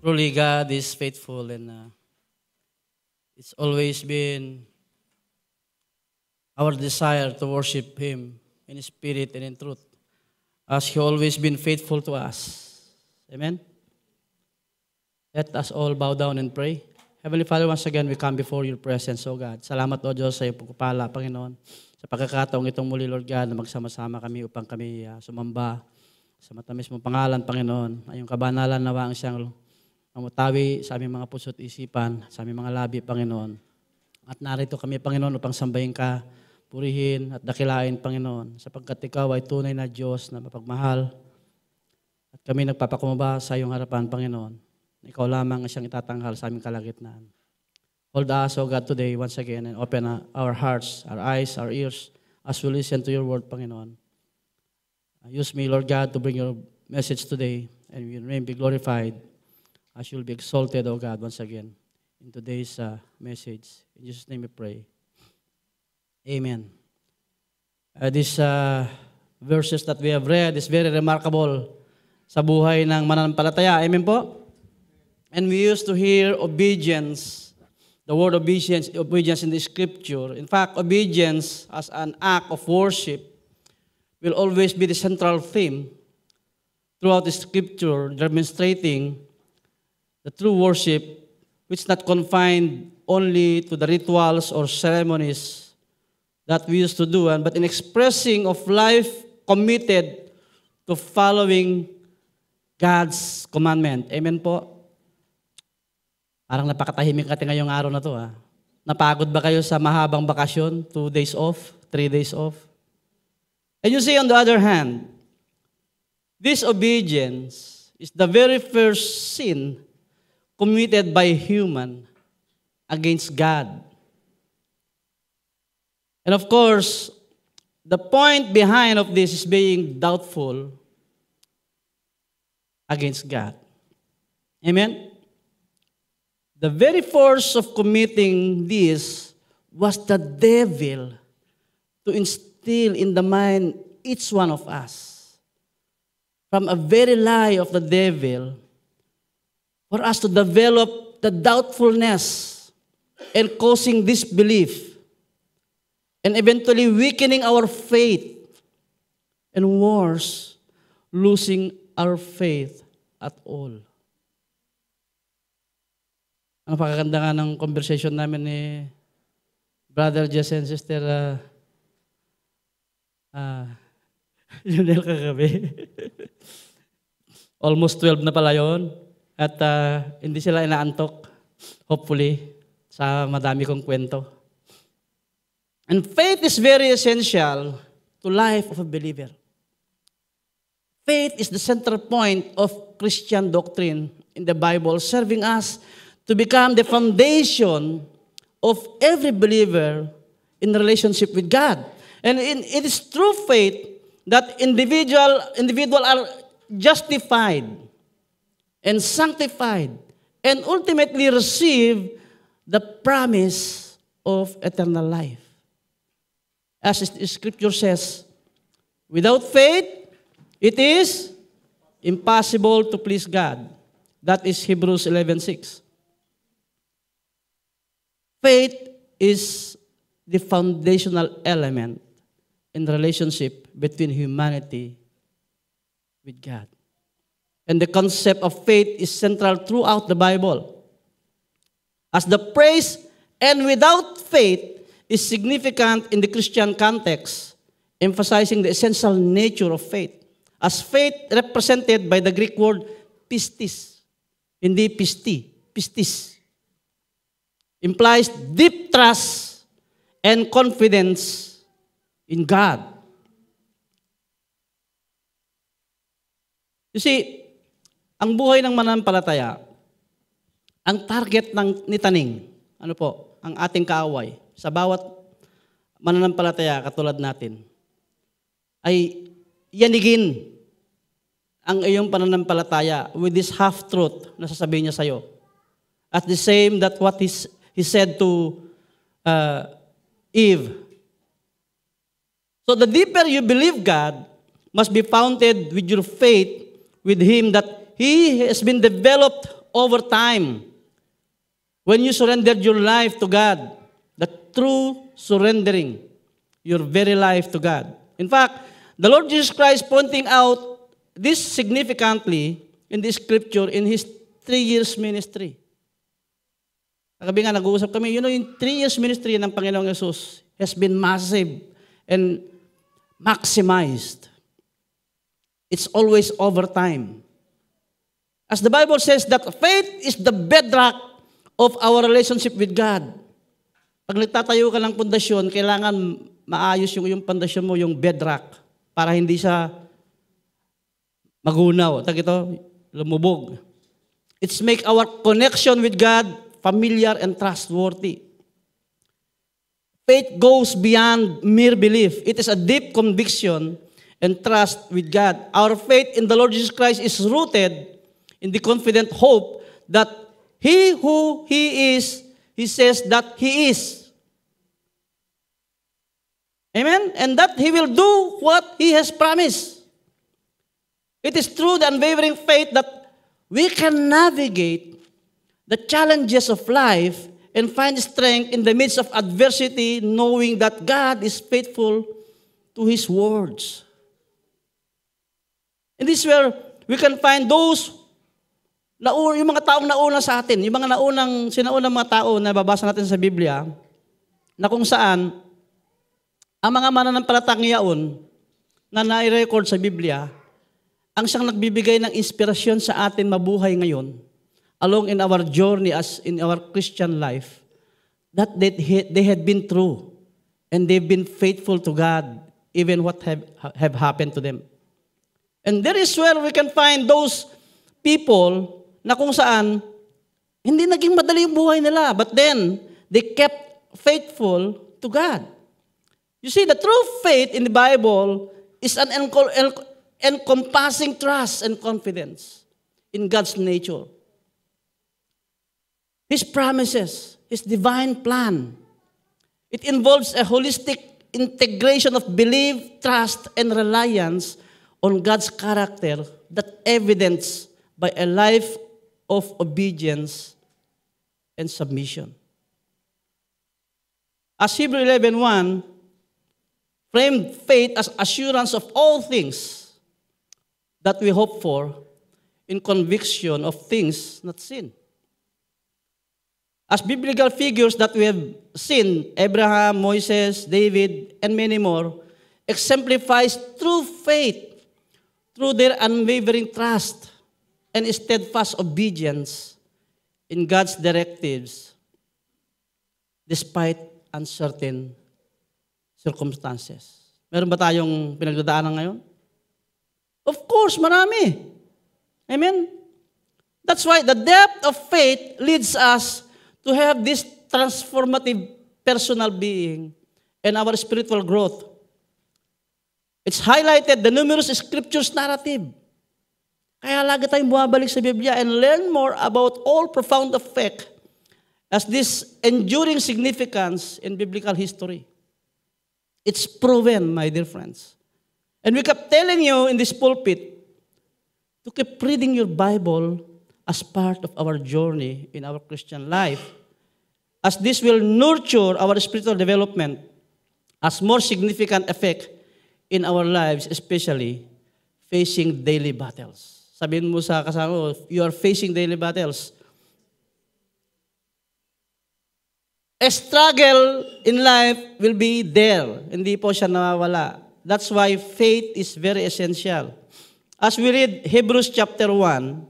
Truly, God is faithful, and it's always been our desire to worship Him in spirit and in truth, as He always been faithful to us. Amen? Let us all bow down and pray. Heavenly Father, once again, we come before Your presence, O God. Salamat, O Diyos, sa iyong pagpapala, Panginoon, sa pagkakataong itong muli, Lord God, na magsama-sama kami upang kami sumamba sa matamis mong pangalan, Panginoon. Ay yung kabanalan nawa ang siyang mamutawi sa aming mga puso't isipan, sa aming mga labi, Panginoon. At narito kami, Panginoon, upang sambahin ka, purihin at dakilain, Panginoon, sapagkat ikaw ay tunay na Diyos na mapagmahal. At kami nagpapakumaba sa iyong harapan, Panginoon. Ikaw lamang ang siyang itatanghal sa aming kalagitnaan. Hold us, O God, today once again, and open our hearts, our eyes, our ears, as we listen to your word, Panginoon. Use me, Lord God, to bring your message today, and your name be glorified, as you'll be exalted, O God, once again, in today's message. In Jesus' name we pray. Amen. These verses that we have read is very remarkable sa buhay ng mananampalataya. Amen po? And we used to hear obedience, the word obedience in the Scripture. In fact, obedience as an act of worship will always be the central theme throughout the Scripture, demonstrating the true worship, which is not confined only to the rituals or ceremonies that we used to do, but in expressing of life committed to following God's commandment. Amen po? Parang napakatahimik natin ngayong araw na to. Napagod ba kayo sa mahabang bakasyon? 2 days off? 3 days off? And you see, on the other hand, disobedience is the very first sin committed by human against God. And of course, the point behind of this is being doubtful against God. Amen? The very force of committing this was the devil to instill in the mind each one of us, from a very lie of the devil, for us to develop the doubtfulness and causing disbelief and eventually weakening our faith and worse, losing our faith at all. Ang pakaganda nga ng conversation namin ni Brother Jess and Sister Junel kagabi. Almost 12 na pala yun. At hindi sila inaantok, hopefully, sa madami kong kwento. And faith is very essential to life of a believer. Faith is the central point of Christian doctrine in the Bible, serving us to become the foundation of every believer in relationship with God. And it is through faith that individual are justified and sanctified and ultimately receive the promise of eternal life. As the Scripture says, without faith, it is impossible to please God. That is Hebrews 11:6. Faith is the foundational element in the relationship between humanity with God. And the concept of faith is central throughout the Bible. As the phrase, and without faith, is significant in the Christian context, emphasizing the essential nature of faith. As faith represented by the Greek word pistis, hindi pisti, pistis, implies deep trust and confidence in God. You see, ang buhay ng mananampalataya, ang target ni Taning, ano po, ang ating kaaway, sa bawat mananampalataya katulad natin, ay yanigin ang iyong pananampalataya with this half-truth na sasabihin niya sa'yo. At the same that what he said to Eve. So the deeper you believe God must be founded with your faith with Him that He has been developed over time. When you surrendered your life to God, the true surrendering your very life to God. In fact, the Lord Jesus Christ pointing out this significantly in this scripture in His 3 years ministry. Kagabi nga, nag-uusap kami, yung 3 years ministry ng Panginoong Yesus has been massive and maximized. It's always over time. As the Bible says that faith is the bedrock of our relationship with God. Pag nagtatayo ka ng pundasyon, kailangan maayos yung pundasyon mo, yung bedrock, para hindi siya magunaw. Tag ito, lumubog. It's make our connection with God familiar and trustworthy. Faith goes beyond mere belief. It is a deep conviction and trust with God. Our faith in the Lord Jesus Christ is rooted in the confident hope that He who He is, He says that He is. Amen? And that He will do what He has promised. It is through the unwavering faith that we can navigate the challenges of life and find strength in the midst of adversity, knowing that God is faithful to His words. And this is where we can find those, yung mga taong nauna sa atin, yung mga sinaunang mga tao na babasa natin sa Biblia, na kung saan, ang mga mananampalatang yaon na nai-record sa Biblia, ang siyang nagbibigay ng inspirasyon sa atin mabuhay ngayon, along in our journey as in our Christian life, that they had been true and they've been faithful to God, even what have happened to them. And there is where we can find those people na kung saan hindi naging madali yung buhay nila, but then they kept faithful to God. You see, the true faith in the Bible is an encompassing trust and confidence in God's nature. His promises, His divine plan. It involves a holistic integration of belief, trust, and reliance on God's character that evidenced by a life of obedience and submission. As Hebrews 11:1 framed faith as assurance of all things that we hope for in conviction of things not seen. As biblical figures that we have seen, Abraham, Moses, David, and many more, exemplifies true faith through their unwavering trust and steadfast obedience in God's directives despite uncertain circumstances. Meron ba tayong pinagdadaanan ngayon? Of course, marami. Amen? That's why the depth of faith leads us to have this transformative personal being and our spiritual growth. It's highlighted the numerous scriptures narrative. Kaya lagi tayong bumabalik sa Biblia and learn more about all profound effect as this enduring significance in biblical history. It's proven, my dear friends. And we kept telling you in this pulpit to keep reading your Bible as part of our journey in our Christian life, as this will nurture our spiritual development as more significant effect in our lives, especially facing daily battles. Sabihin mo sa kasama mo, you are facing daily battles. A struggle in life will be there. Hindi po siya nawawala. That's why faith is very essential. As we read Hebrews chapter 11,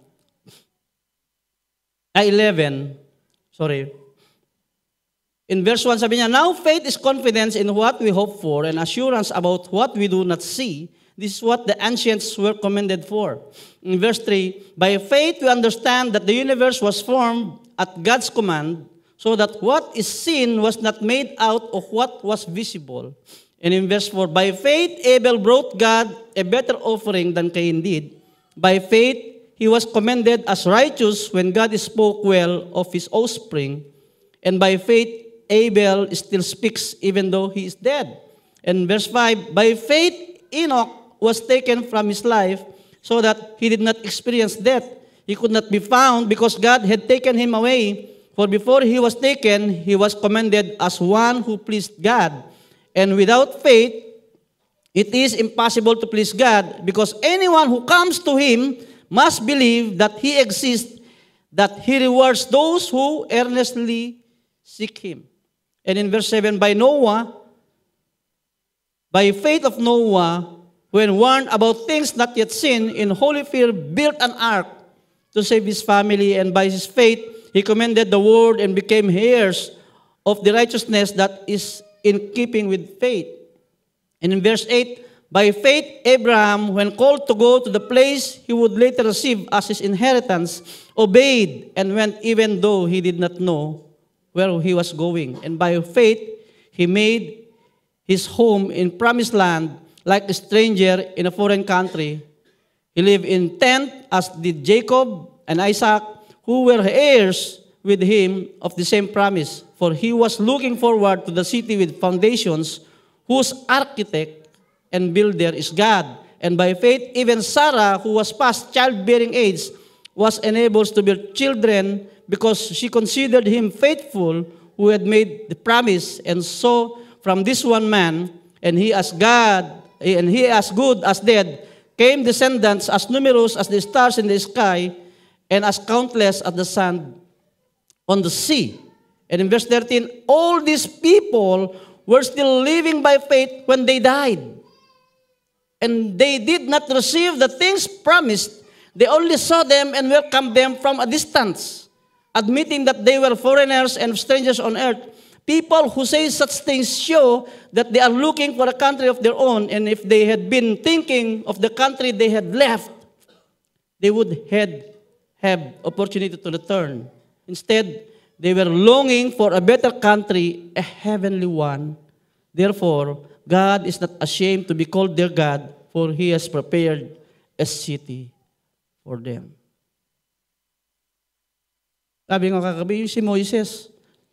in verse 1, sabi niya, now faith is confidence in what we hope for and assurance about what we do not see. This is what the ancients were commended for. In verse 3, by faith we understand that the universe was formed at God's command, so that what is seen was not made out of what was visible. And in verse 4, by faith Abel brought God a better offering than Cain did. By faith he was commended as righteous when God spoke well of his offspring. And by faith Abel still speaks even though he is dead. And verse 5, by faith Enoch was taken from his life so that he did not experience death, he could not be found because God had taken him away. For before he was taken, he was commended as one who pleased God. And without faith, it is impossible to please God, because anyone who comes to him must believe that he exists, that he rewards those who earnestly seek him. And in verse 7, by faith of Noah, when warned about things not yet seen, in holy fear built an ark to save his family, and by his faith he commended the word and became heirs of the righteousness that is in keeping with faith. And in verse 8, by faith Abraham, when called to go to the place he would later receive as his inheritance, obeyed and went even though he did not know where he was going. And by faith he made his home in promised land like a stranger in a foreign country. He lived in tent as did Jacob and Isaac, who were heirs with him of the same promise. For he was looking forward to the city with foundations, whose architect and builder is God. And by faith, even Sarah, who was past childbearing age, was enabled to bear children because she considered him faithful who had made the promise. And so, from this one man, and he as good as dead, came descendants as numerous as the stars in the sky, and as countless as the sand on the sea. And in verse 13, all these people were still living by faith when they died. And they did not receive the things promised. They only saw them and welcomed them from a distance, admitting that they were foreigners and strangers on earth. People who say such things show that they are looking for a country of their own, and if they had been thinking of the country they had left, they would have opportunity to return. Instead, they were longing for a better country, a heavenly one. Therefore, God is not ashamed to be called their God, for He has prepared a city for them. Sabi nga kagabi, yung si Moises,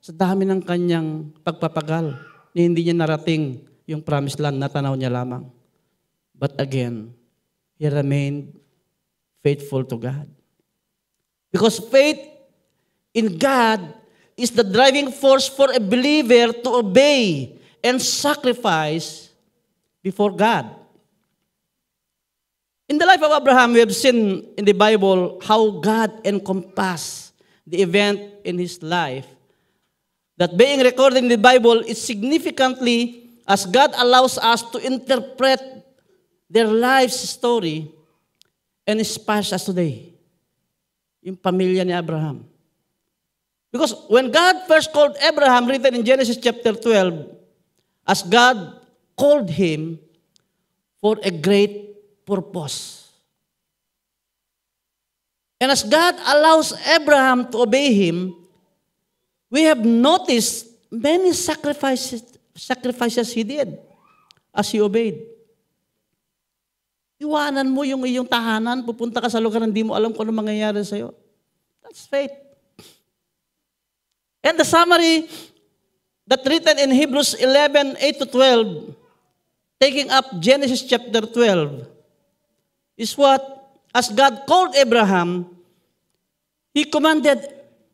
sa dami ng kanyang pagpapagal, hindi niya narating yung promised land, natanaw niya lamang. But again, he remained faithful to God. Because faith in God is the driving force for a believer to obey and sacrifice before God. In the life of Abraham, we have seen in the Bible how God encompassed the event in his life that being recorded in the Bible is significantly as God allows us to interpret their life's story and inspires us today. Yung pamilya ni Abraham. Because when God first called Abraham, written in Genesis chapter 12, as God called him for a great purpose. And as God allows Abraham to obey him, we have noticed many sacrifices he did as he obeyed. Iwanan mo yung iyong tahanan, pupunta ka sa lugar na hindi mo alam kung ano mangyayari sa'yo. That's faith. And the summary that written in Hebrews 11:8-12, taking up Genesis chapter 12, is what, as God called Abraham, He commanded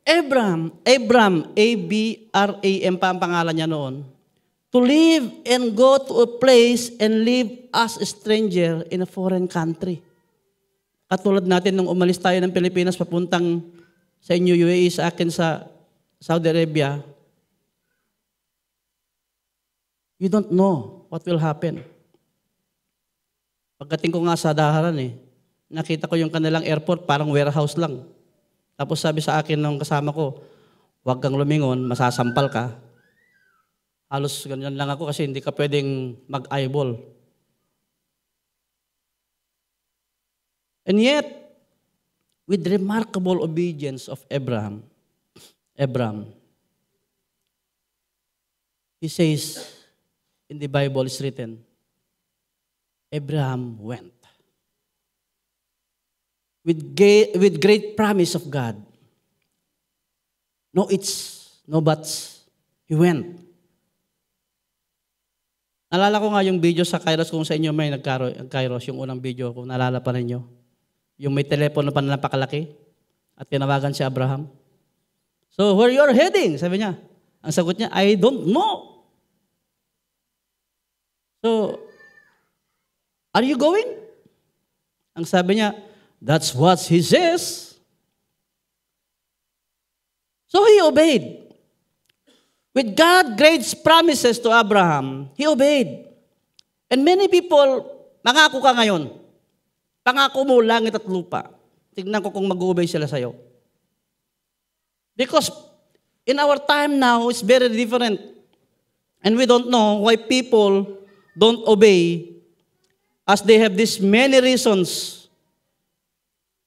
Abram, A-B-R-A-M pa ang pangalan niya noon, to leave and go to a place and live as a stranger in a foreign country. Katulad natin nung umalis tayo ng Pilipinas papuntang sa inyo UAE, sa akin sa Saudi Arabia, you don't know what will happen. Pagdating ko nga sa Daharan nakita ko yung kanilang airport, parang warehouse lang. Tapos sabi sa akin nung kasama ko, huwag kang lumingon, masasampal ka. Halos ganyan lang ako kasi hindi ka pwedeng mag-eyeball. And yet, with remarkable obedience of Abram, he says, in the Bible is written, Abraham went. With great promise of God. No ifs, no buts. He went. Naalala ko nga yung video sa Kairos, kung sa inyo may nag-Kairos, yung unang video, kung naalala pa ninyo. Yung may telepono pa na napakalaki. At tinawagan si Abraham. So, where you are heading? Sabi niya. Ang sagot niya, I don't know. So, are you going? Ang sabi niya, that's what he says. So he obeyed. With God great promises to Abraham, he obeyed. And many people, mangako ka ngayon. Pangako mo langit at lupa. Tignan ko kung mag-obey sila sa'yo. Because in our time now, it's very different. And we don't know why people don't obey as they have these many reasons.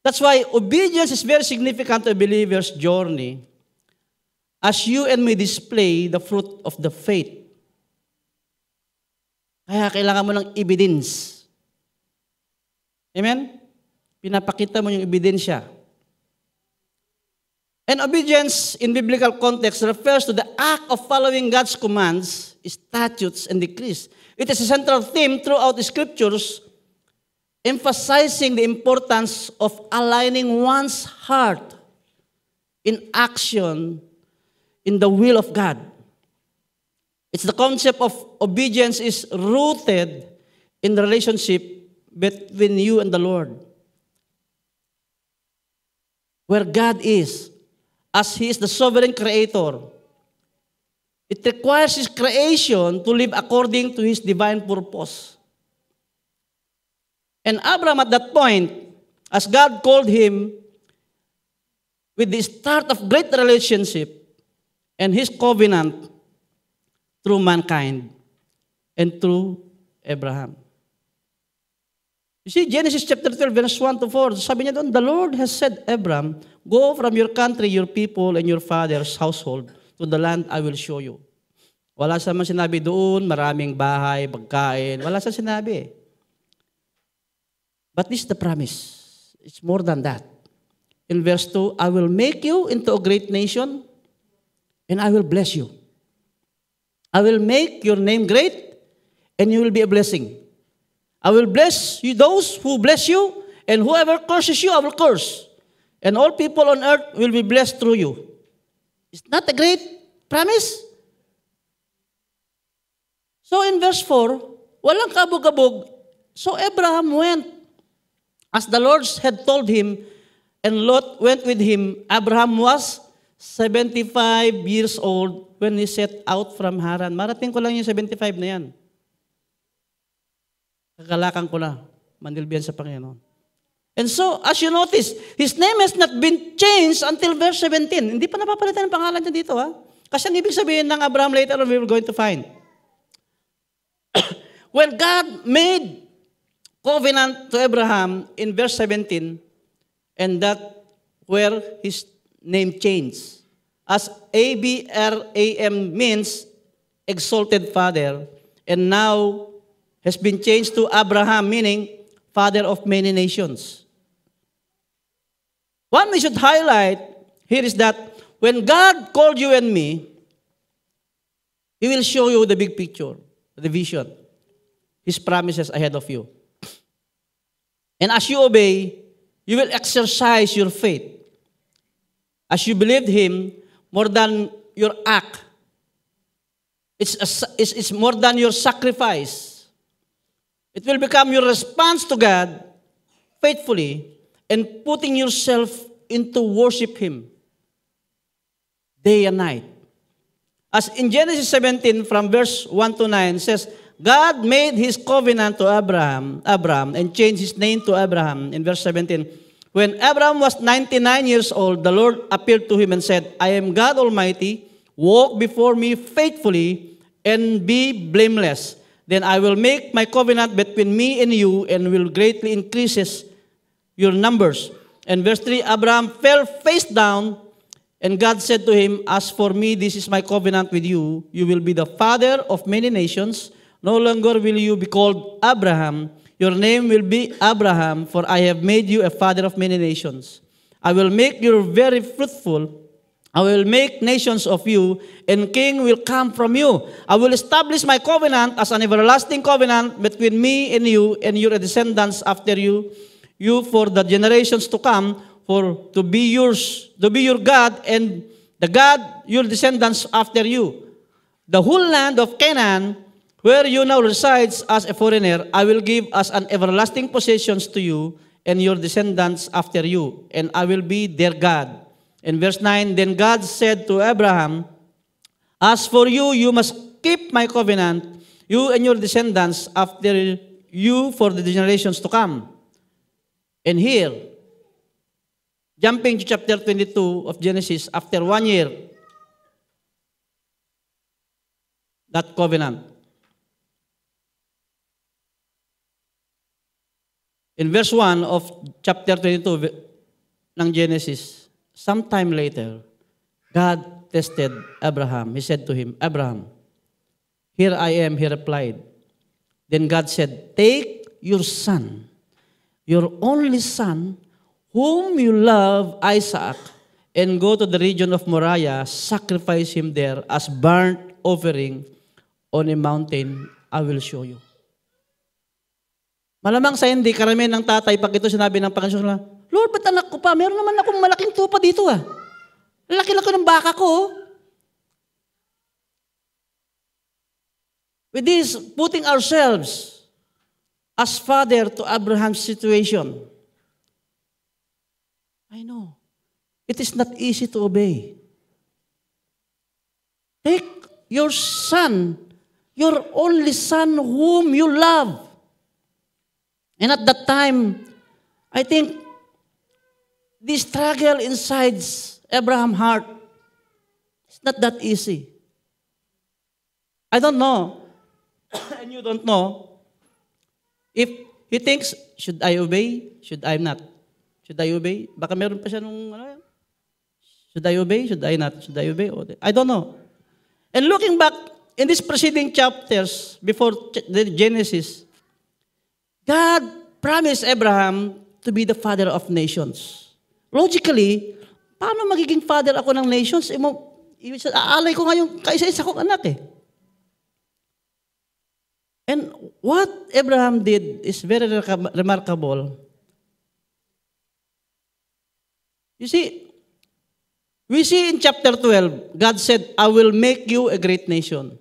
That's why obedience is very significant to a believer's journey as you and me display the fruit of the faith. Kaya kailangan mo ng evidence. Amen? Pinapakita mo yung ebidensya. And obedience in biblical context refers to the act of following God's commands, statutes, and decrees. It is a central theme throughout the scriptures, emphasizing the importance of aligning one's heart in action in the will of God. It's the concept of obedience is rooted in the relationship between you and the Lord. Where God is, as He is the sovereign creator, it requires His creation to live according to His divine purpose. And Abraham at that point, as God called him with the start of great relationship and His covenant through mankind and through Abraham. You see, Genesis chapter 12, verse 1 to 4, sabi niya doon, the Lord has said, Abram, go from your country, your people, and your father's household to the land I will show you. Wala sa man sinabi doon, maraming bahay, pagkain. Wala sa sinabi. But this is the promise. It's more than that. In verse 2, I will make you into a great nation, and I will bless you. I will make your name great, and you will be a blessing. I will bless you, those who bless you, and whoever curses you, I will curse. And all people on earth will be blessed through you. Is that a great promise? So in verse 4, walang kabog-kabog. So Abraham went, as the Lord had told him, and Lot went with him. Abraham was 75 years old when he set out from Haran. Marating ko lang yung 75 na yan. Kakalakan ko na. Manilbihan sa Panginoon. And so, as you notice, his name has not been changed until verse 17. Hindi pa napapalitan ang pangalan niya dito, ha? Kasi ang ibig sabihin ng Abraham later on, we were going to find. When God made covenant to Abraham in verse 17, and that where his name changed. As Abraham means exalted father, and now has been changed to Abraham, meaning father of many nations. One we should highlight here is that when God called you and me, He will show you the big picture, the vision, His promises ahead of you. And as you obey, you will exercise your faith. As you believed Him more than your act. It's more than your sacrifice. It will become your response to God faithfully and putting yourself into worship Him day and night. As in Genesis 17 from verse 1 to 9 says, God made His covenant to Abraham and changed his name to Abraham. In verse 17, when Abraham was 99 years old, the Lord appeared to him and said, I am God Almighty, walk before me faithfully and be blameless. Then I will make my covenant between me and you and will greatly increase your numbers. And verse 3, Abraham fell face down, and God said to him, as for me, this is my covenant with you. You will be the father of many nations. No longer will you be called Abraham. Your name will be Abraham, for I have made you a father of many nations. I will make you very fruitful. I will make nations of you, and king will come from you. I will establish my covenant as an everlasting covenant between me and you and your descendants after you for the generations to come, to be your God and the God, your descendants after you. The whole land of Canaan, where you now resides as a foreigner, I will give as an everlasting possessions to you and your descendants after you, and I will be their God. In verse 9, then God said to Abraham, as for you, you must keep my covenant, you and your descendants after you for the generations to come. And here, jumping to chapter 22 of Genesis, after 1 year, that covenant. In verse 1 of chapter 22 ng Genesis, sometime later, God tested Abraham. He said to him, Abraham, here I am, he replied. Then God said, take your son, your only son, whom you love, Isaac, and go to the region of Moriah, sacrifice him there as burnt offering on a mountain I will show you. Malamang sa hindi, karamihan ng tatay, pag ito sinabi ng Panginoon, Lord, ba't anak ko pa? Meron naman akong malaking tupa dito ah. Laki-laki ng baka ko. With this, putting ourselves as father to Abraham's situation, I know, it is not easy to obey. Take your son, your only son whom you love. And at that time, I think, the struggle inside Abraham's heart, it's not that easy. I don't know, and you don't know, if he thinks, should I obey? Should I not? Should I obey? Baka meron pa siya nung, should I obey? Should I not? Should I obey? I don't know. And looking back, in these preceding chapters, before the Genesis, God promised Abraham to be the father of nations. Logically, paano magiging father ako ng nations? Aalay ko nga yung kaisa-isa kong anak eh. And what Abraham did is very remarkable. You see, we see in chapter 12, God said, I will make you a great nation.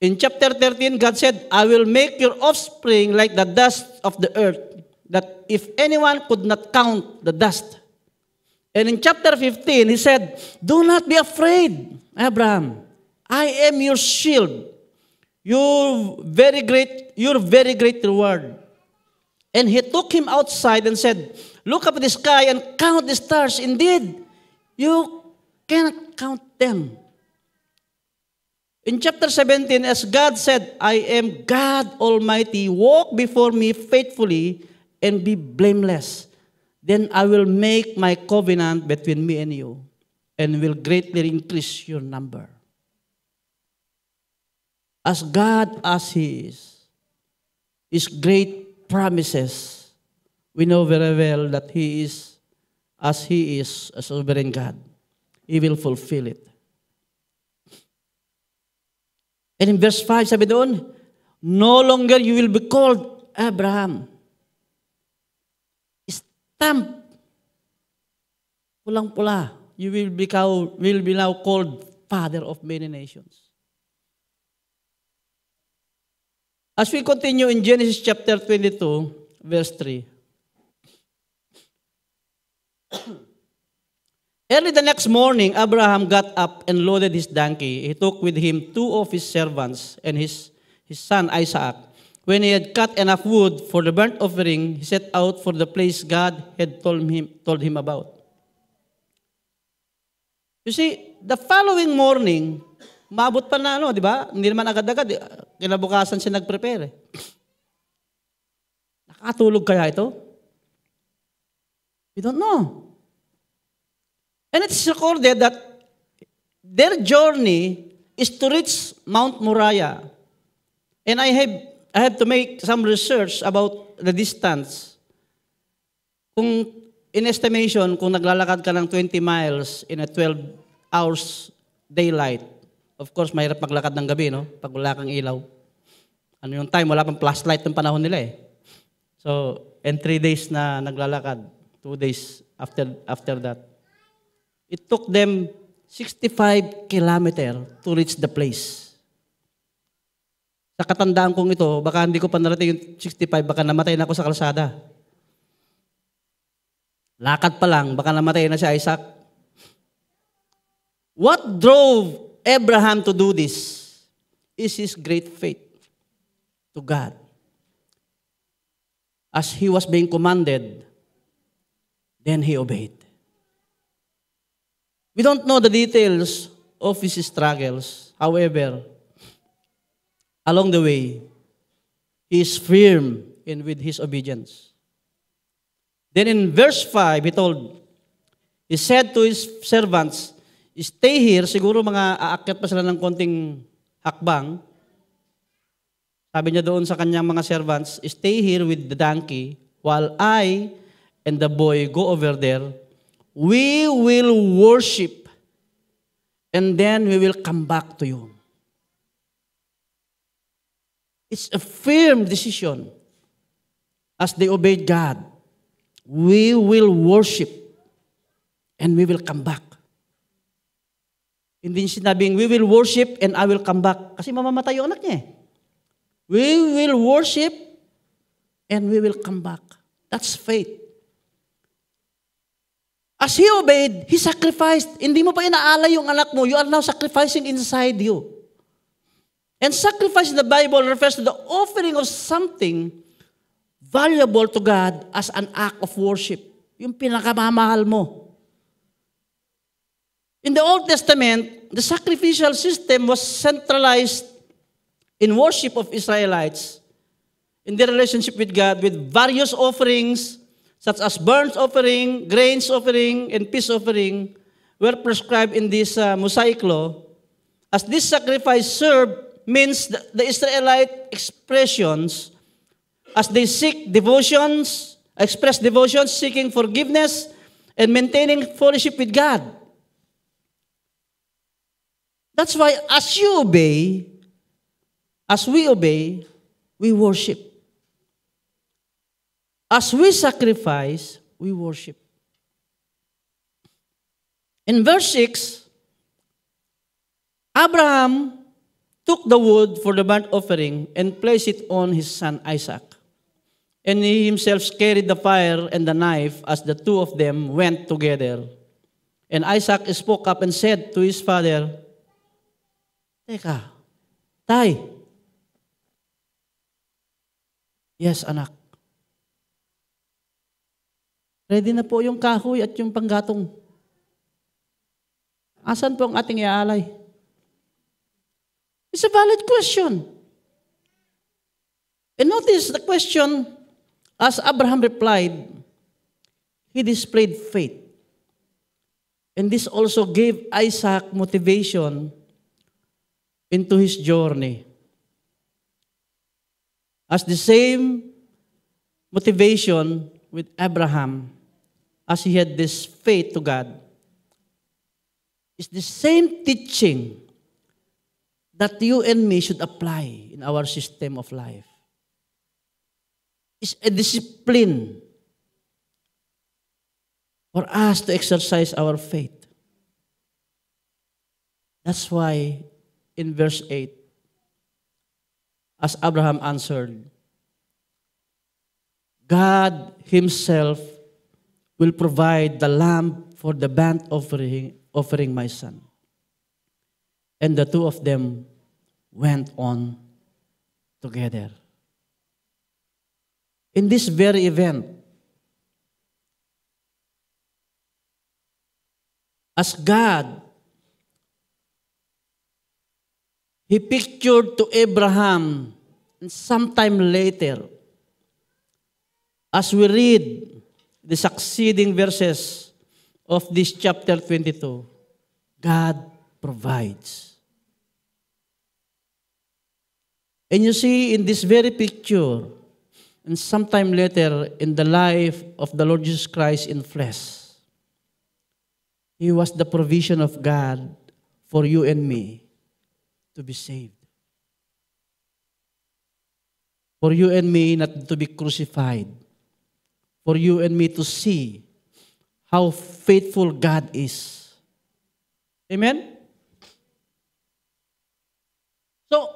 In chapter 13, God said, I will make your offspring like the dust of the earth, that if anyone could not count the dust. And in chapter 15, he said, do not be afraid, Abraham. I am your shield, your very great reward. And he took him outside and said, look up at the sky and count the stars. Indeed, you cannot count them. In chapter 17, as God said, I am God Almighty, walk before me faithfully and be blameless. Then I will make my covenant between me and you and will greatly increase your number. As God as He is, His great promises, we know very well that He is a sovereign God. He will fulfill it. And in verse 5, sabi doon, no longer you will be called Abraham. Stamp. Pulang-pula. You will be now called Father of many nations. As we continue in Genesis chapter 22, verse 3. Early the next morning, Abraham got up and loaded his donkey. He took with him 2 of his servants and his son Isaac. When he had cut enough wood for the burnt offering, he set out for the place God had told him about. You see, the following morning, maabot pa na di ba? Hindi naman agad-agad. Kinabukasan siya nag-prepare. Nakatulog kaya ito? We don't know. And it's recorded that their journey is to reach Mount Moriah. And I have to make some research about the distance. Kung in estimation, kung naglalakad ka ng 20 miles in a 12 hours daylight, of course, mahirap maglakad ng gabi, no? Pag wala kang ilaw. Ano yung time? Wala pang flashlight ng panahon nila eh. So, in 3 days na naglalakad, 2 days after that. It took them 65 kilometers to reach the place. Sa katandaan kong ito, baka hindi ko pa narating yung 65, baka namatay na ako sa kalsada. Lakad pa lang, baka namatay na si Isaac. What drove Abraham to do this is his great faith to God. As he was being commanded, then he obeyed. We don't know the details of his struggles. However, along the way, he is firm with his obedience. Then in verse 5, he said to his servants, stay here, siguro mga aakyat pa sila ng konting hakbang. Sabi niya doon sa kanyang mga servants, stay here with the donkey while I and the boy go over there. We will worship and then we will come back to you. It's a firm decision as they obeyed God. We will worship and we will come back. Hindi sinabing, we will worship and I will come back. Kasi mamamatay yung anak niya. We will worship and we will come back. That's faith. As he obeyed, he sacrificed. Hindi mo pa inaalay yung anak mo. You are now sacrificing inside you. And sacrifice in the Bible refers to the offering of something valuable to God as an act of worship. Yung pinakamamahal mo. In the Old Testament, the sacrificial system was centralized in worship of Israelites in their relationship with God with various offerings such as burnt offering, grains offering, and peace offering were prescribed in this Mosaic law. As this sacrifice served means the Israelite expressions as they seek devotions, express devotions, seeking forgiveness, and maintaining fellowship with God. That's why as we obey, we worship. As we sacrifice, we worship. In verse 6, Abraham took the wood for the burnt offering and placed it on his son Isaac. And he himself carried the fire and the knife as the two of them went together. And Isaac spoke up and said to his father, Teka, Tay. Yes, anak. Ready na po yung kahoy at yung panggatong. Asan po ang ating iaalay? It's a valid question. And notice the question, as Abraham replied, he displayed faith. And this also gave Isaac motivation into his journey. As the same motivation with Abraham, as he had this faith to God, is the same teaching that you and me should apply in our system of life. It's a discipline for us to exercise our faith. That's why in verse 8, as Abraham answered, God himself will provide the lamb for the burnt offering my son. And the two of them went on together. In this very event, as God, he pictured to Abraham, and sometime later, as we read the succeeding verses of this chapter 22, God provides. And you see in this very picture, and sometime later in the life of the Lord Jesus Christ in flesh, he was the provision of God for you and me to be saved. For you and me not to be crucified. For you and me to see how faithful God is. Amen? So,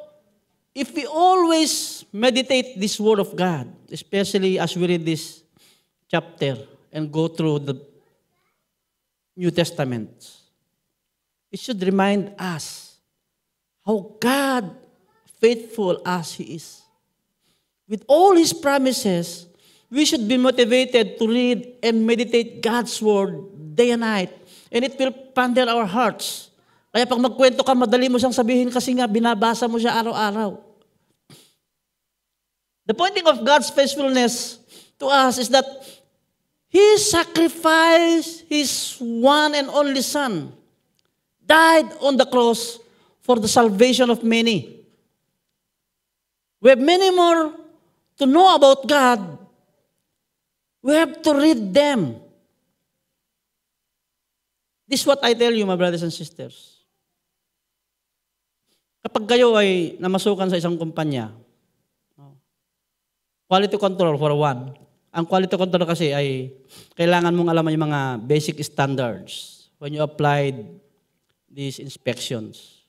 if we always meditate this Word of God, especially as we read this chapter and go through the New Testament, it should remind us how God faithful as He is. With all His promises, we should be motivated to read and meditate God's Word day and night. And it will ponder our hearts. Kaya pag magkwento ka, madali mo siyang sabihin kasi nga binabasa mo siya araw-araw. The pointing of God's faithfulness to us is that He sacrificed His one and only Son, died on the cross for the salvation of many. We have many more to know about God. We have to read them. This is what I tell you, my brothers and sisters. Kapag kayo ay namasukan sa isang kumpanya, quality control for one. Ang quality control kasi ay kailangan mong alam yung mga basic standards when you applied these inspections.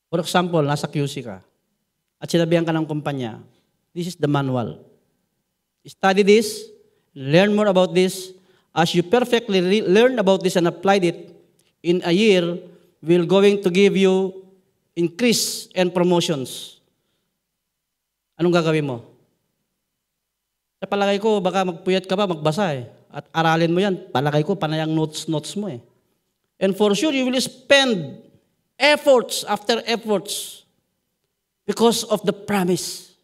For example, nasa QC ka at sinabihan ka ng kumpanya, this is the manual. Study this, learn more about this. As you perfectly learn about this and applied it, in a year, we're going to give you increase and promotions. Anong gagawin mo? Sa palagay ko, baka magpuyat ka pa, magbasa eh. At aralin mo yan, palagay ko, panayang notes mo eh. And for sure, you will spend efforts after efforts because of the promise.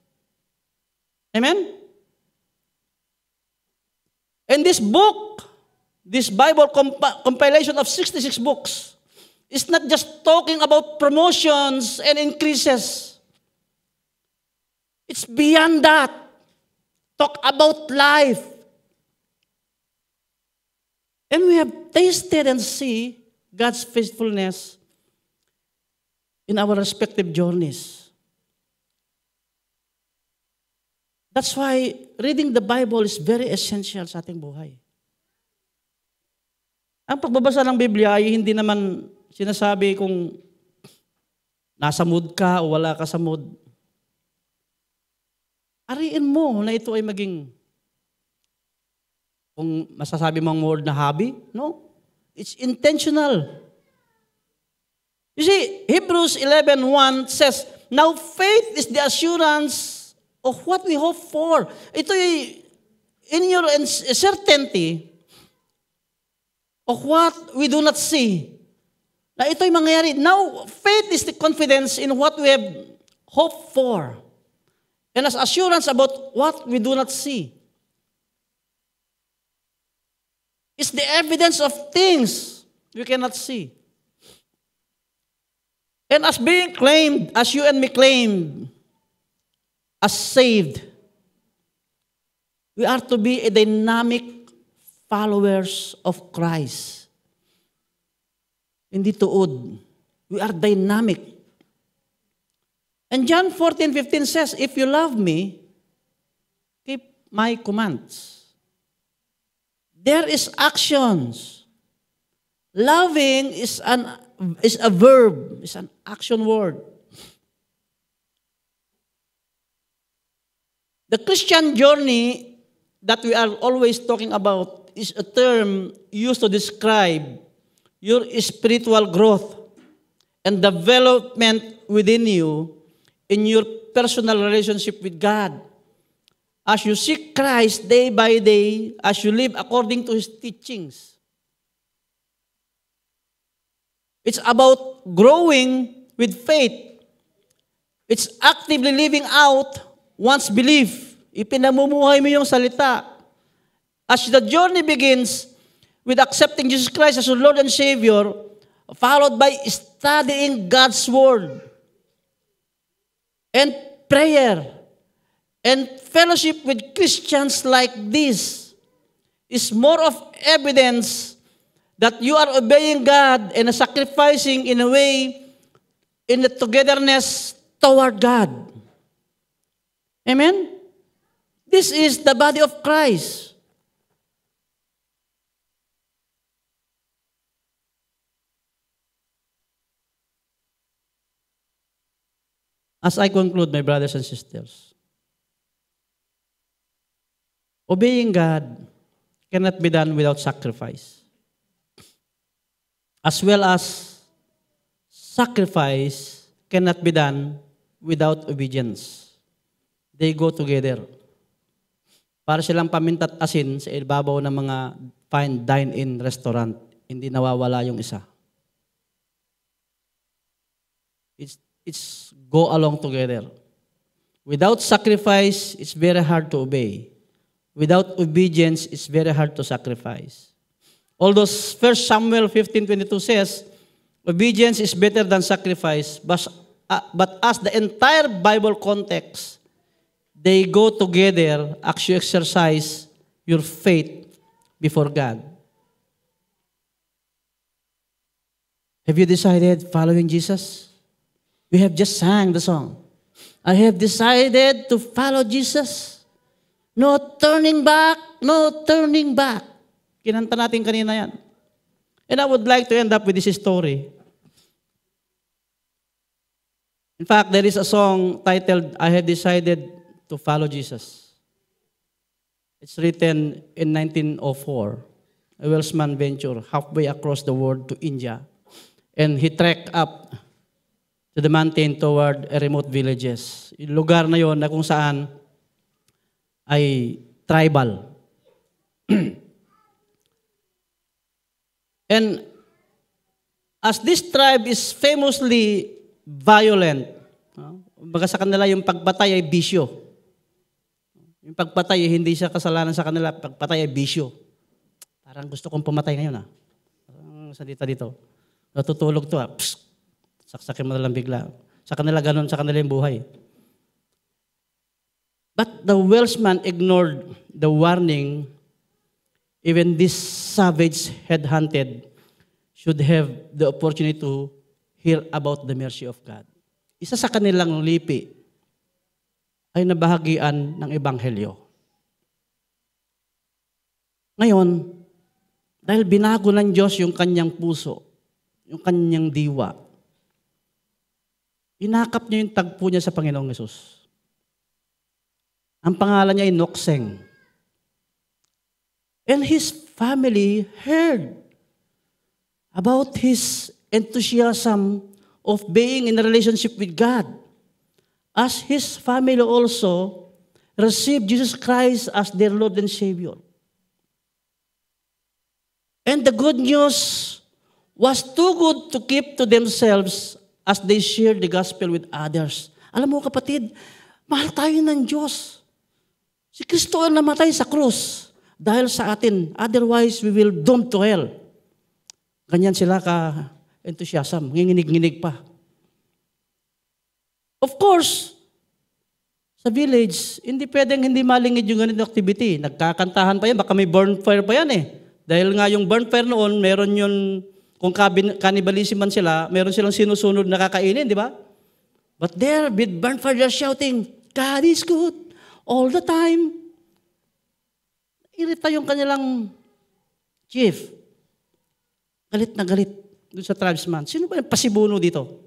Amen? And this book, this Bible compilation of 66 books, is not just talking about promotions and increases. It's beyond that. Talk about life. And we have tasted and see God's faithfulness in our respective journeys. That's why reading the Bible is very essential sa ating buhay. Ang pagbabasa ng Biblia ay hindi naman sinasabi kung nasa mood ka o wala ka sa mood. Ariin mo na ito ay maging, kung masasabi mo ang word na hobby, no? It's intentional. You see, Hebrews 11:1 says, now faith is the assurance of what we hope for. Ito ay in your certainty of what we do not see. Na ito ay mangyayari. Now, faith is the confidence in what we have hoped for. And as assurance about what we do not see. It's the evidence of things we cannot see. And as being claimed, as you and me claimed, as saved, we are to be a dynamic followers of Christ. Hindi tuod. We are dynamic. And John 14:15 says, if you love me, keep my commands. There is actions. Loving is a verb, is an action word. The Christian journey that we are always talking about is a term used to describe your spiritual growth and development within you in your personal relationship with God. As you seek Christ day by day, as you live according to His teachings. It's about growing with faith. It's actively living out one's belief. Ipinamumuhay mo yung salita. As the journey begins with accepting Jesus Christ as your Lord and Savior, followed by studying God's Word and prayer and fellowship with Christians like this is more of evidence that you are obeying God and sacrificing in a way in the togetherness toward God. Amen? This is the body of Christ. As I conclude, my brothers and sisters, obeying God cannot be done without sacrifice. As well as sacrifice cannot be done without obedience. They go together. Para silang paminta't asin sa ibabaw ng mga fine dine-in restaurant. Hindi nawawala yung isa. It's go along together. Without sacrifice, it's very hard to obey. Without obedience, it's very hard to sacrifice. Although 1 Samuel 15:22 says, obedience is better than sacrifice, but as the entire Bible context, they go together as you exercise your faith before God. Have you decided following Jesus? We have just sang the song. I have decided to follow Jesus. No turning back, no turning back. Kinanta natin kanina yan. And I would like to end up with this story. In fact, there is a song titled, I have decided to follow Jesus. It's written in 1904. A Welshman ventured halfway across the world to India. And he trekked up to the mountain toward a remote villages. Yung lugar na yon na kung saan ay tribal. And as this tribe is famously violent, baga sa kanila yung pagpatay ay bisyo. Yung pagpatay ay hindi siya kasalanan sa kanila, pagpatay ay bisyo. Parang gusto kong pumatay ngayon Parang salita dito. Natutulog to Psst! Saksakin mo na lang bigla. Sa kanila ganun, sa kanila yung buhay. But the Welshman ignored the warning. Even this savage headhunted should have the opportunity to hear about the mercy of God. Isa sa kanilang lipi ay nabahagian ng Ebanghelyo. Ngayon, dahil binago ng Diyos yung kanyang puso, yung kanyang diwa, inakap niya yung tagpo niya sa Panginoong Hesus. Ang pangalan niya ay Nokseng. And his family heard about his enthusiasm of being in a relationship with God. As his family also received Jesus Christ as their Lord and Savior. And the good news was too good to keep to themselves as they shared the gospel with others. Alam mo kapatid, mahal tayo ng Diyos. Si Kristo ang namatay sa krus dahil sa atin. Otherwise, we will doomed to hell. Ganyan sila ka-enthusiasm. Nginginig-nginig pa. Of course, sa village, hindi pwedeng hindi malingid yung ganitong activity. Nagkakantahan pa yan. Baka may bonfire pa yan Dahil nga yung bonfire noon, meron yun, kung cannibalism man sila, meron silang sinusunod na kakainin, di ba? But there, with bonfire, they're shouting, God is good all the time. Irita yung kanilang chief. Galit na galit doon sa tribesman. Sino ba yung pasibuno dito?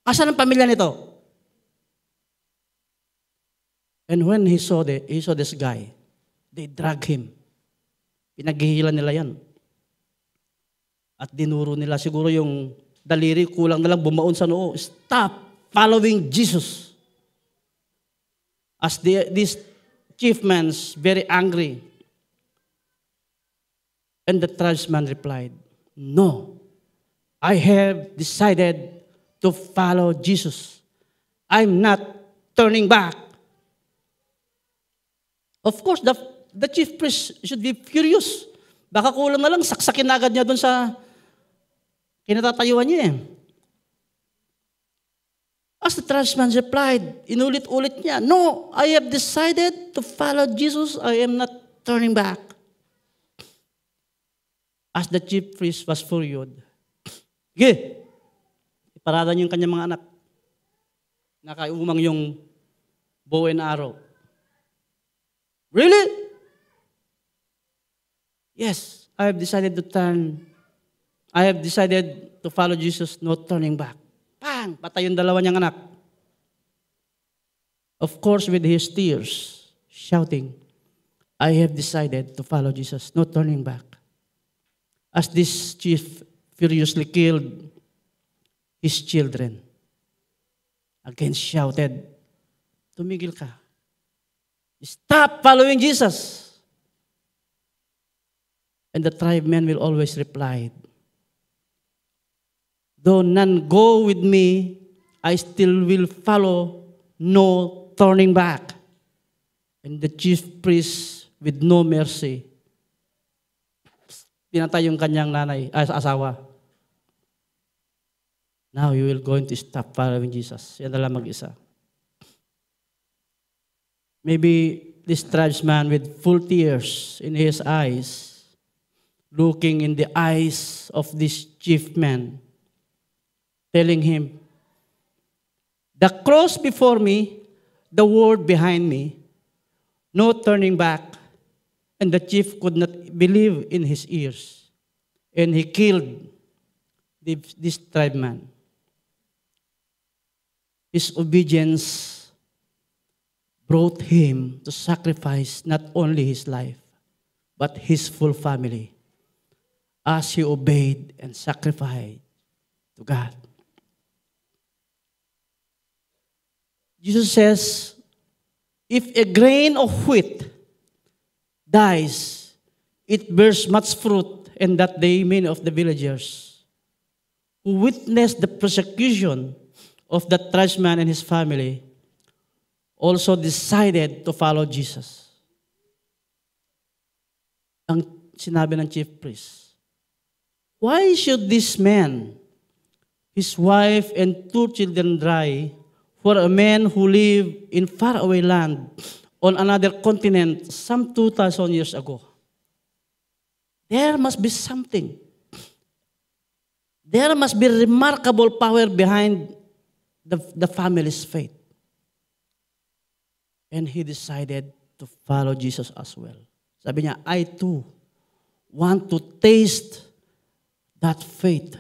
Asan ang pamilya nito? And when he saw this guy, they drag him. Pinaghihilan nila yan. At dinuro nila siguro yung daliri, kulang na lang bumaon sa noo. Stop following Jesus. As this chief man's very angry. And the tribesman replied, no, I have decided to follow Jesus. I'm not turning back. Of course, the chief priest should be furious. Baka kulang na lang, saksakin na agad niya doon sa kinatatayuan niya As the tribesman replied, inulit-ulit niya, no, I have decided to follow Jesus. I am not turning back. As the chief priest was furious, iparada niyo yung kanyang mga anak. Nakaiumang yung bow and arrow. Really? Yes, I have decided to follow Jesus, no turning back. Pang! Patay yung dalawa niyang anak. of course with his tears, shouting, I have decided to follow Jesus, no turning back. As this chief furiously killed his children, again shouted, tumigil ka. Stop following Jesus. And the tribemen will always reply, though none go with me, I still will follow, no turning back. And the chief priest, with no mercy, pinatay yung kanyang asawa. Now you will going to stop following Jesus. Yan na lang mag-isa. Maybe this tribesman with full tears in his eyes, looking in the eyes of this chief man, telling him, the cross before me, the word behind me, no turning back. And the chief could not believe in his ears. And he killed this tribeman. His obedience brought him to sacrifice not only his life, but his full family, as he obeyed and sacrificed to God. Jesus says, if a grain of wheat dies, it bears much fruit, and that day many of the villagers who witnessed the persecution of that tribesman and his family also decided to follow Jesus. Ang sinabi ng chief priest, why should this man, his wife, and 2 children die for a man who lived in faraway land on another continent some 2,000 years ago? There must be something. There must be remarkable power behind the family's faith. And he decided to follow Jesus as well. Sabi niya, I too want to taste that faith.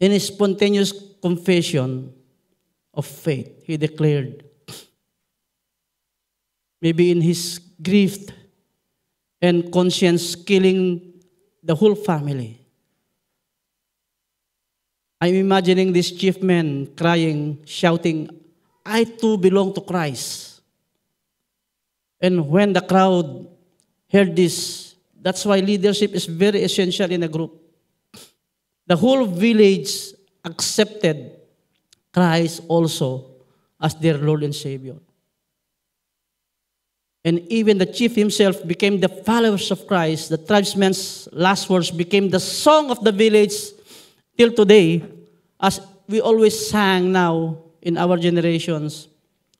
In his spontaneous confession of faith, he declared, maybe in his grief and conscience killing the whole family. I'm imagining this chief man crying, shouting, I too belong to Christ. And when the crowd heard this, that's why leadership is very essential in a group. The whole village accepted Christ also as their Lord and Savior. And even the chief himself became the followers of Christ. The tribesman's last words became the song of the village till today, as we always sang now in our generations.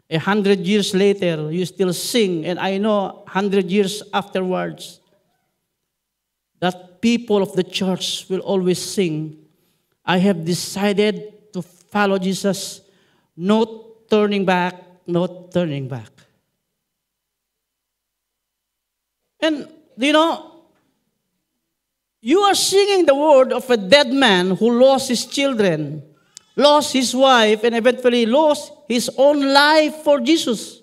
100 years later, you still sing, and I know 100 years afterwards, that people of the church will always sing, I have decided to follow Jesus, no turning back, no turning back. And, you are singing the word of a dead man who lost his children, lost his wife, and eventually lost his own life for Jesus.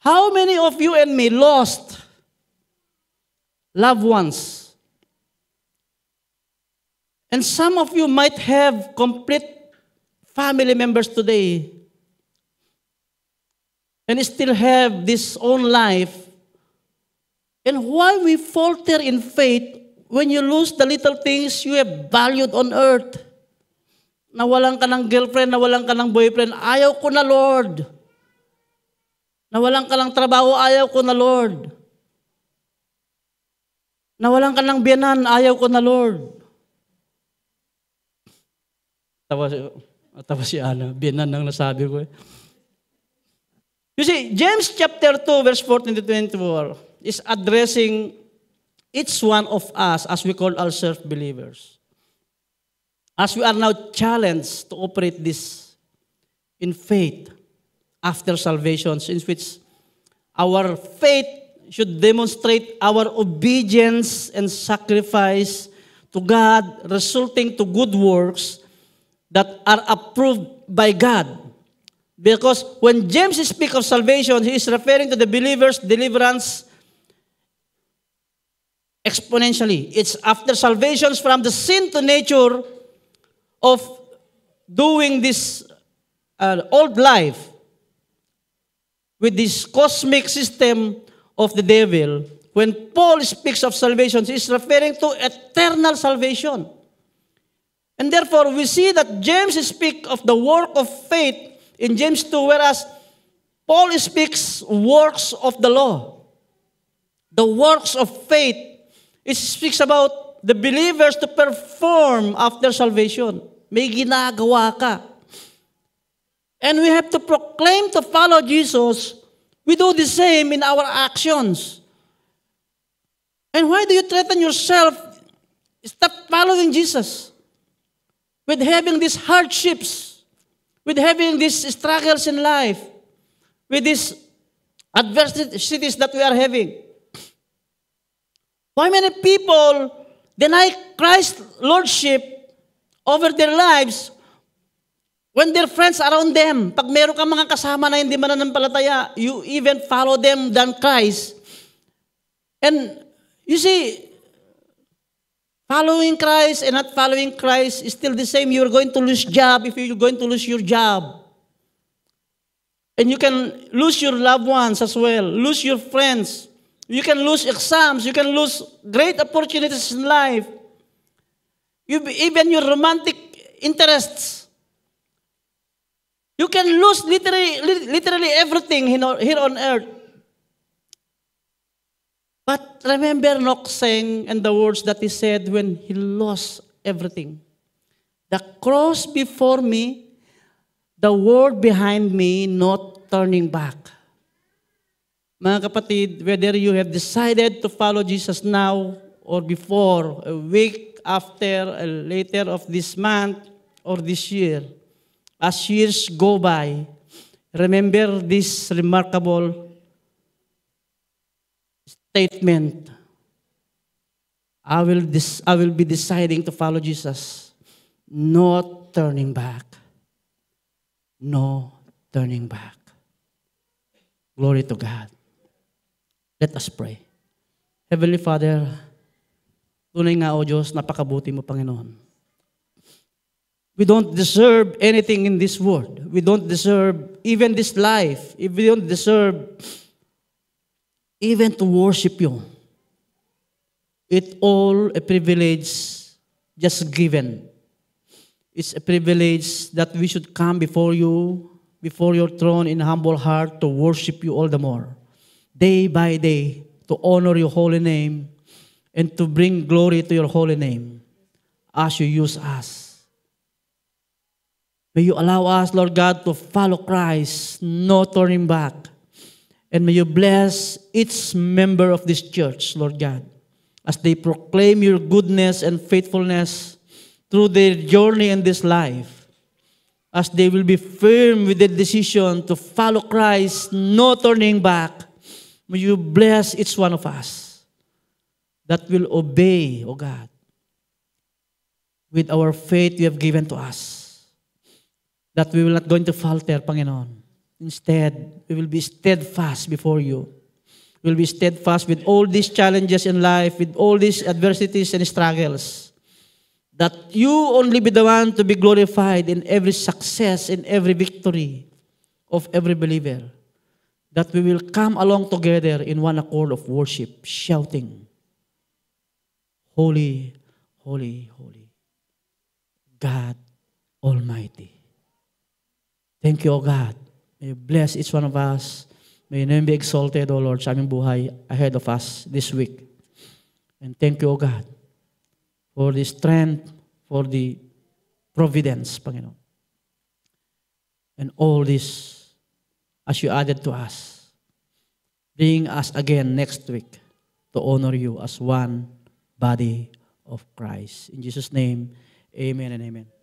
How many of you and me lost loved ones? And some of you might have complete family members today and still have this own life. And why we falter in faith when you lose the little things you have valued on earth? Nawalan ka ng girlfriend, nawalan ka ng boyfriend, ayaw ko na, Lord. Nawalan ka ng trabaho, ayaw ko na, Lord. Nawalan ka ng biyanan, ayaw ko na, Lord. Tawa si Ana, biyanan ang nasabi ko. You see, James chapter 2, verse 14 to 24, is addressing each one of us as we call ourselves believers. As we are now challenged to operate this in faith after salvation, in which our faith should demonstrate our obedience and sacrifice to God, resulting to good works that are approved by God. Because when James speaks of salvation, he is referring to the believer's deliverance exponentially. It's after salvation from the sin to nature of doing this old life with this cosmic system of the devil. When Paul speaks of salvation, he is referring to eternal salvation. And therefore, we see that James speaks of the work of faith in James 2, whereas Paul speaks works of the law. The works of faith, it speaks about the believers to perform after salvation. May ginagawa ka. And we have to proclaim to follow Jesus. We do the same in our actions. And why do you threaten yourself? Stop following Jesus. With having these hardships, with having these struggles in life, with these adversities that we are having. Why many people deny Christ's lordship over their lives when their friends around them? Pag meron kang mga kasama na hindi mananampalataya, you even follow them than Christ. And you see, following Christ and not following Christ is still the same. You're going to lose job if you're going to lose your job. And you can lose your loved ones as well, lose your friends. You can lose exams. You can lose great opportunities in life. Even your romantic interests. You can lose literally everything here on earth. But remember Enoch saying and the words that he said when he lost everything. The cross before me, the world behind me, not turning back. Mga kapatid, whether you have decided to follow Jesus now or before, a week after, later of this month or this year, as years go by, remember this remarkable statement. I will be deciding to follow Jesus. No turning back. No turning back. Glory to God. Let us pray. Heavenly Father, tunay nga o Diyos, napakabuti mo, Panginoon. We don't deserve anything in this world. We don't deserve even this life. If we don't deserve even to worship you. It's all a privilege just given. It's a privilege that we should come before you, before your throne in humble heart to worship you all the more. Day by day, to honor your holy name and to bring glory to your holy name as you use us. May you allow us, Lord God, to follow Christ, no turning back. And may you bless each member of this church, Lord God, as they proclaim your goodness and faithfulness through their journey in this life, as they will be firm with their decision to follow Christ, no turning back. May you bless each one of us that will obey, O God, with our faith you have given to us, that we will not going to falter, Panginoon. Instead, we will be steadfast before you. We will be steadfast with all these challenges in life, with all these adversities and struggles, that you only be the one to be glorified in every success, in every victory of every believer. That we will come along together in one accord of worship, shouting, Holy, holy, holy, God Almighty. Thank you, O God. May you bless each one of us. May your name be exalted, O Lord, sa aming buhay ahead of us this week. And thank you, O God, for the strength, for the providence, Panginoon. And all this, as you added to us, bring us again next week to honor you as one body of Christ. In Jesus' name, amen and amen.